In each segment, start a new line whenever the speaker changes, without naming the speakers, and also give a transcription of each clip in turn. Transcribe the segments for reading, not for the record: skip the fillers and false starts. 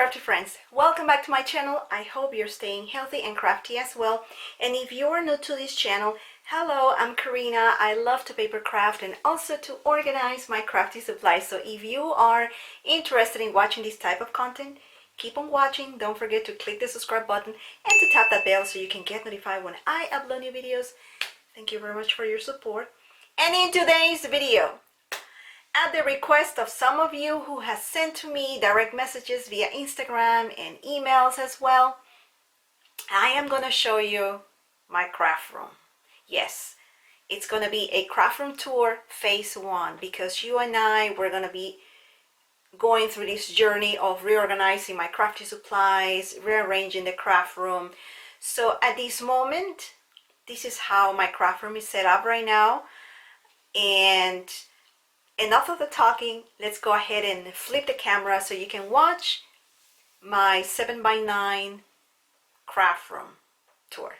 crafty friends, welcome back to my channel. I hope you're staying healthy and crafty as well. And if you are new to this channel, hello, I'm Karina. I love to paper craft and also to organize my crafty supplies. So if you are interested in watching this type of content, keep on watching. Don't forget to click the subscribe button and to tap that bell so you can get notified when I upload new videos. Thank you very much for your support. And in today's video, at the request of some of you who has sent to me direct messages via Instagram and emails as well, I am going to show you my craft room. Yes, it's going to be a craft room tour phase 1 because you and I, we're going to be going through this journey of reorganizing my crafty supplies, rearranging the craft room. So at this moment, this is how my craft room is set up right now. And enough of the talking, let's go ahead and flip the camera so you can watch my 7x9 craft room tour.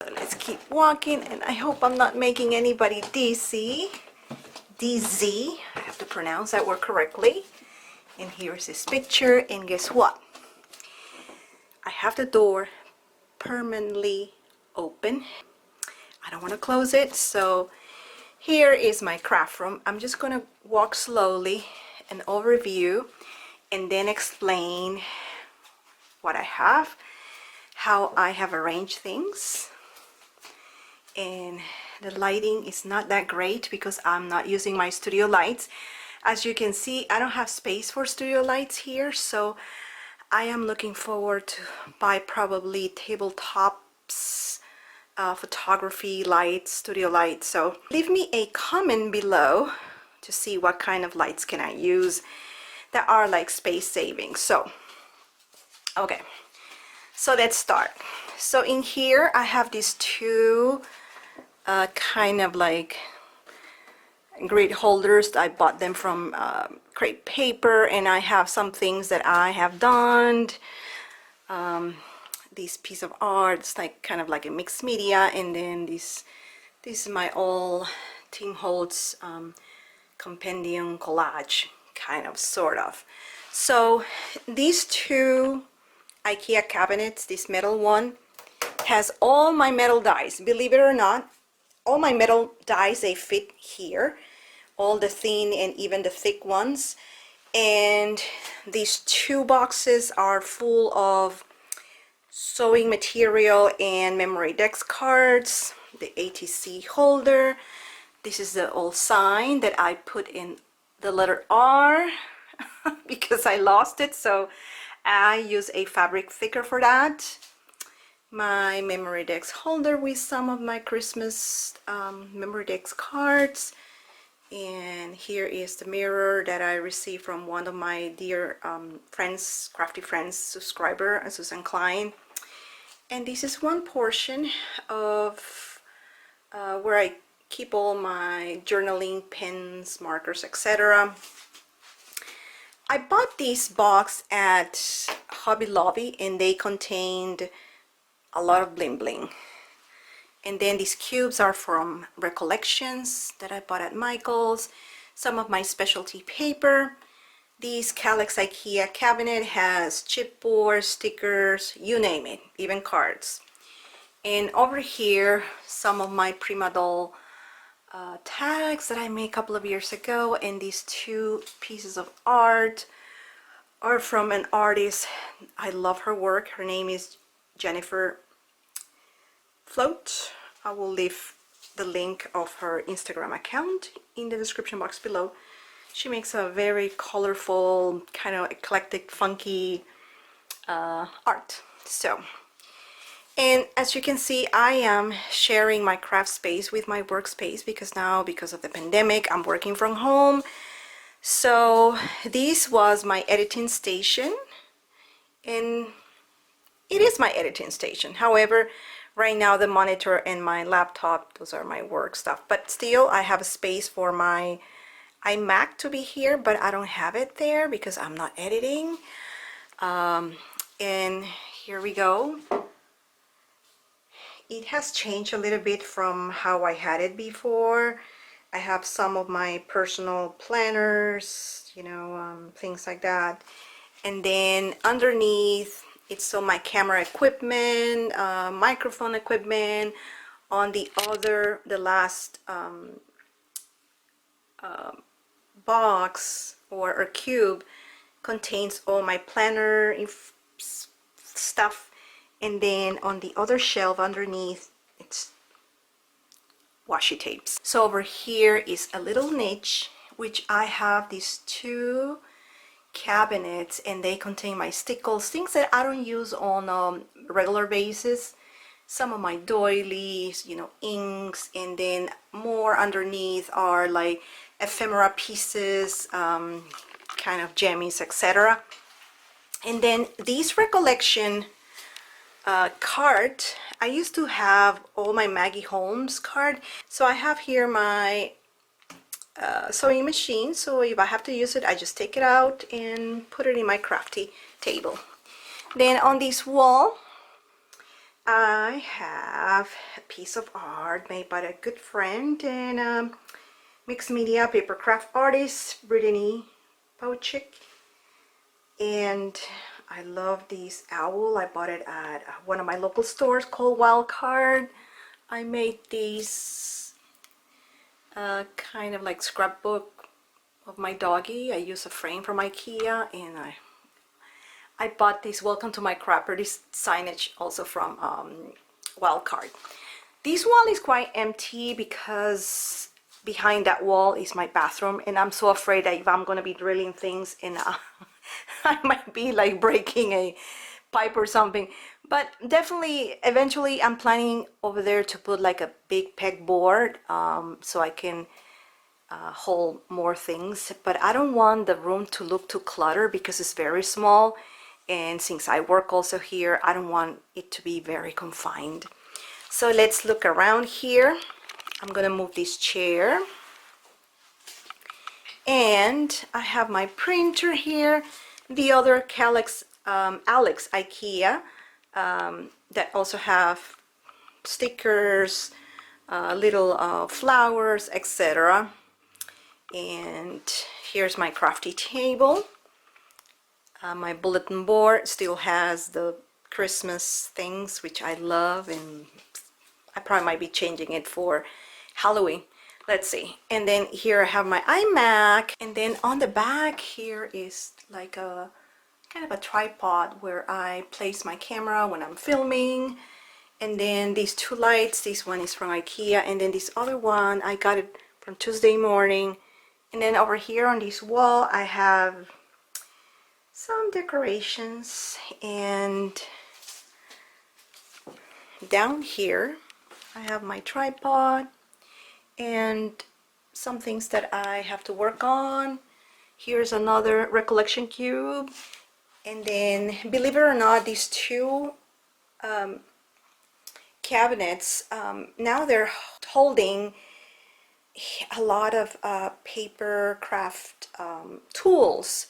So let's keep walking, and I hope I'm not making anybody dizzy. I have to pronounce that word correctly. And here's this picture, and guess what? I have the door permanently open. I don't want to close it, so here is my craft room. I'm just going to walk slowly, an overview, and then explain what I have, how I have arranged things. And the lighting is not that great because I'm not using my studio lights. As you can see, I don't have space for studio lights here, so I am looking forward to buy probably tabletops, photography lights, studio lights. So leave me a comment below to see what kind of lights can I use that are like space saving. So okay, so let's start. So in here I have these two kind of like grid holders. I bought them from crepe paper, and I have some things that I have done. This piece of art, it's like kind of like a mixed media, and then this is my old Tim Holtz compendium collage, kind of, sort of. So these two IKEA cabinets, this metal one has all my metal dies. Believe it or not, all my metal dies, they fit here, all the thin and even the thick ones. And these two boxes are full of sewing material and memory decks cards, the ATC holder. This is the old sign that I put in the letter R because I lost it, so I use a fabric thicker for that. My memory decks holder with some of my Christmas memory decks cards. And here is the mirror that I received from one of my dear friends, crafty friends, subscriber, Susan Klein. And this is one portion of where I keep all my journaling pens, markers, etc. I bought this box at Hobby Lobby, and they contained a lot of bling bling. And then these cubes are from Recollections that I bought at Michael's. Some of my specialty paper. This Calyx IKEA cabinet has chipboard, stickers, you name it, even cards. And over here, some of my Prima Doll tags that I made a couple of years ago. And these two pieces of art are from an artist. I love her work. Her name is Jennifer Float. I will leave the link of her Instagram account in the description box below. She makes a very colorful, kind of eclectic, funky art. So, and as you can see, I am sharing my craft space with my workspace because now, because of the pandemic, I'm working from home. So this was my editing station, and it is my editing station. However, right now the monitor and my laptop, those are my work stuff. But still, I have a space for my iMac to be here, but I don't have it there because I'm not editing. And here we go. It has changed a little bit from how I had it before. I have some of my personal planners, you know, things like that. And then underneath, it's all my camera equipment, microphone equipment. On the last box or cube contains all my planner stuff. And then on the other shelf underneath, it's washi tapes. So over here is a little niche, which I have these two cabinets, and they contain my stickles, things that I don't use on a regular basis. Some of my doilies, you know, inks, and then more underneath are like ephemera pieces, kind of jammies, etc. And then these recollection card, I used to have all my Maggie Holmes card. So I have here my sewing machine, so if I have to use it, I just take it out and put it in my crafty table. Then on this wall, I have a piece of art made by a good friend and mixed media paper craft artist, Brittany Pochick. And I love this owl. I bought it at one of my local stores called Wild Card. I made these kind of like scrapbook of my doggy. I use a frame from IKEA, and I bought this welcome to my crapper, this signage also from Wild Card. This wall is quite empty because behind that wall is my bathroom, and I'm so afraid that if I'm gonna be drilling things in I might be like breaking a pipe or something. But definitely eventually I'm planning over there to put like a big pegboard so I can hold more things. But I don't want the room to look too cluttered because it's very small, and since I work also here, I don't want it to be very confined. So let's look around here. I'm gonna move this chair, and I have my printer here, the other Alex IKEA that also have stickers, little flowers, etc. And here's my crafty table. My bulletin board still has the Christmas things, which I love, and I probably might be changing it for Halloween. Let's see. And then here I have my iMac, and then on the back here is like a kind of a tripod where I place my camera when I'm filming. And then these two lights, this one is from IKEA, and then this other one I got it from Tuesday morning. And then over here on this wall I have some decorations, and down here I have my tripod and some things that I have to work on. Here's another recollection cube, and then believe it or not, these two cabinets, now they're holding a lot of paper craft tools,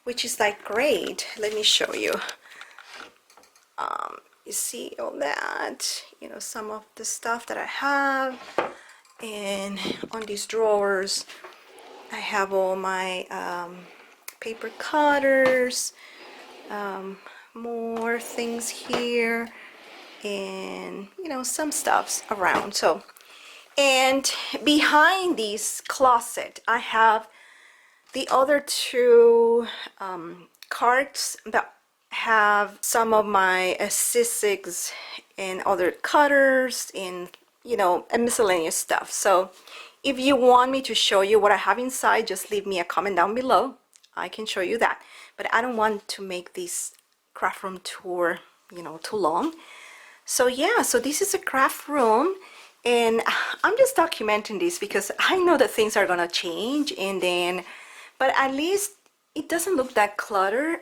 which is like great. Let me show you. You see all that, you know, some of the stuff that I have. And on these drawers I have all my paper cutters, more things here, and you know, some stuffs around. So, and behind this closet I have the other two carts that have some of my Sissigs and other cutters and, you know, and miscellaneous stuff. So if you want me to show you what I have inside, just leave me a comment down below. I can show you that, but I don't want to make this craft room tour, you know, too long. So yeah, so this is a craft room, and I'm just documenting this because I know that things are gonna change, and then, but at least it doesn't look that cluttered.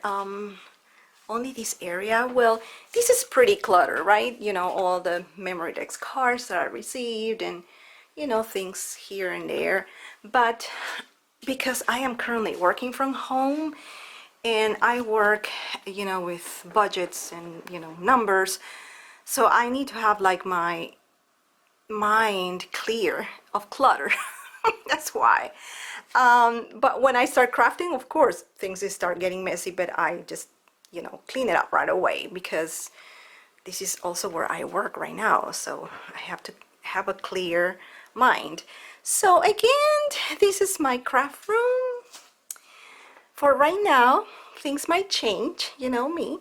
Only this area, well, this is pretty cluttered, right? You know, all the memory decks cards that I received, and you know, things here and there. But because I am currently working from home, and I work, you know, with budgets and, you know, numbers, so I need to have like my mind clear of clutter. That's why But when I start crafting, of course, things start getting messy, but I just, you know, clean it up right away because this is also where I work right now. So I have to have a clear mind. So again, this is my craft room. For right now, things might change, you know me.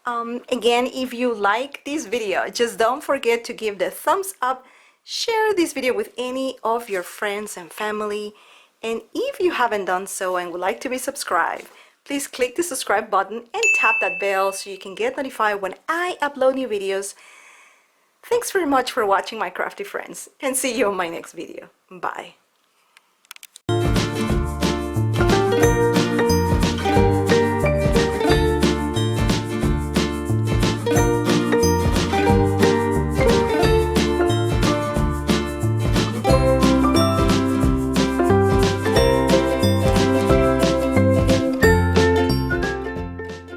Again, if you like this video, just don't forget to give the thumbs up, share this video with any of your friends and family, and if you haven't done so and would like to be subscribed, please click the subscribe button and tap that bell so you can get notified when I upload new videos. Thanks very much for watching, my crafty friends, and see you on my next video. Bye.